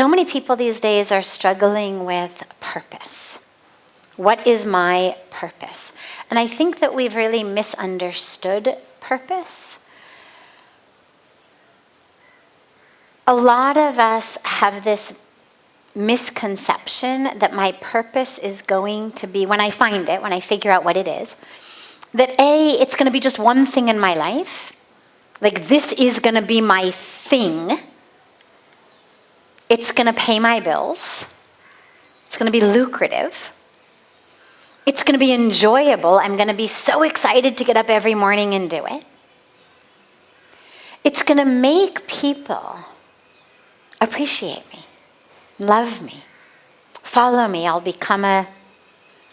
So many people these days are struggling with purpose. What is my purpose? And I think that we've really misunderstood purpose. A lot of us have this misconception that my purpose is going to be, when I find it, when I figure out what it is, that it's going to be just one thing in my life. Like, this is going to be my thing. It's going to pay my bills. It's going to be lucrative. It's going to be enjoyable. I'm going to be so excited to get up every morning and do it. It's going to make people appreciate me, love me, follow me. I'll become an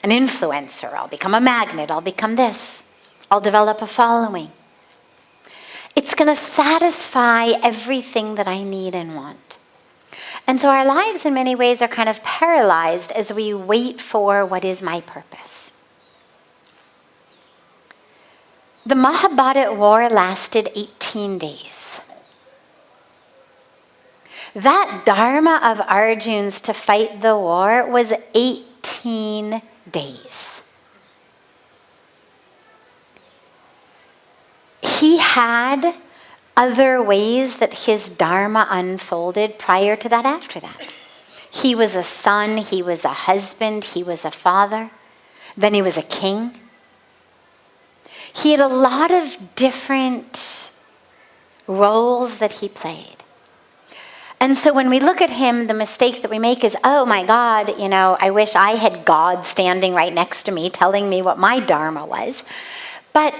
influencer. I'll become a magnet. I'll become this. I'll develop a following. It's going to satisfy everything that I need and want. And so our lives in many ways are kind of paralyzed as we wait for what is my purpose. The Mahabharata war lasted 18 days. That Dharma of Arjun's to fight the war was 18 days. He had other ways that his Dharma unfolded prior to that, after that. He was a son, he was a husband, he was a father, then he was a king. He had a lot of different roles that he played. And so when we look at him, the mistake that we make is, oh my God, I wish I had God standing right next to me telling me what my Dharma was. But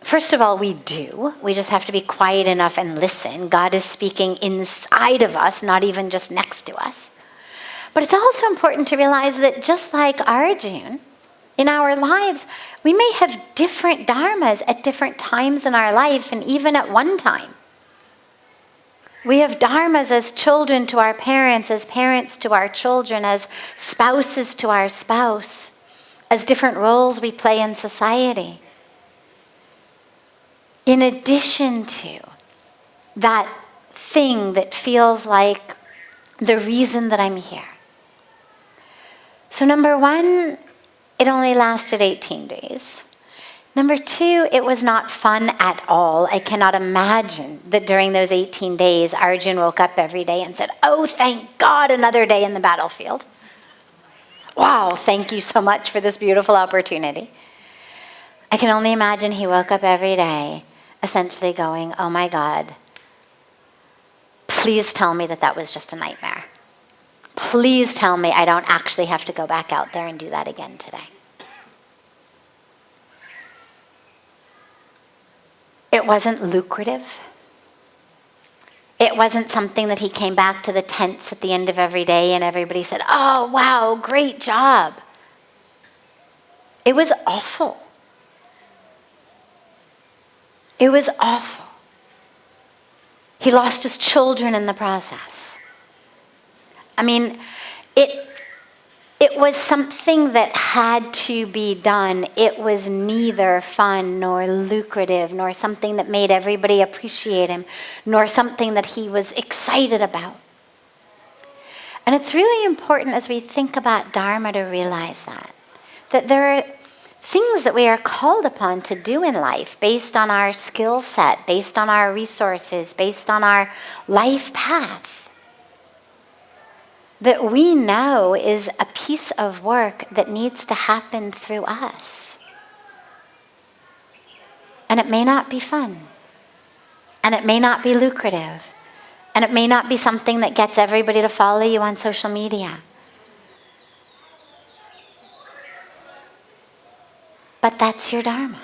first of all, we do. We just have to be quiet enough and listen. God is speaking inside of us, not even just next to us. But it's also important to realize that just like Arjun, in our lives, we may have different dharmas at different times in our life, and even at one time. We have dharmas as children to our parents, as parents to our children, as spouses to our spouse, as different roles we play in society. In addition to that thing that feels like the reason that I'm here. So number one, it only lasted 18 days. Number two, it was not fun at all. I cannot imagine that during those 18 days, Arjun woke up every day and said, oh, thank God, another day in the battlefield. Wow, thank you so much for this beautiful opportunity. I can only imagine he woke up every day essentially going, oh my God, please tell me that was just a nightmare. Please tell me I don't actually have to go back out there and do that again today. It wasn't lucrative. It wasn't something that he came back to the tents at the end of every day and everybody said, oh, wow, great job. It was awful. It was awful. He lost his children in the process. I mean, it was something that had to be done. It was neither fun nor lucrative, nor something that made everybody appreciate him, nor something that he was excited about. And it's really important as we think about Dharma to realize that there are things that we are called upon to do in life based on our skill set, based on our resources, based on our life path, that we know is a piece of work that needs to happen through us. And it may not be fun. And it may not be lucrative. And it may not be something that gets everybody to follow you on social media. But that's your Dharma.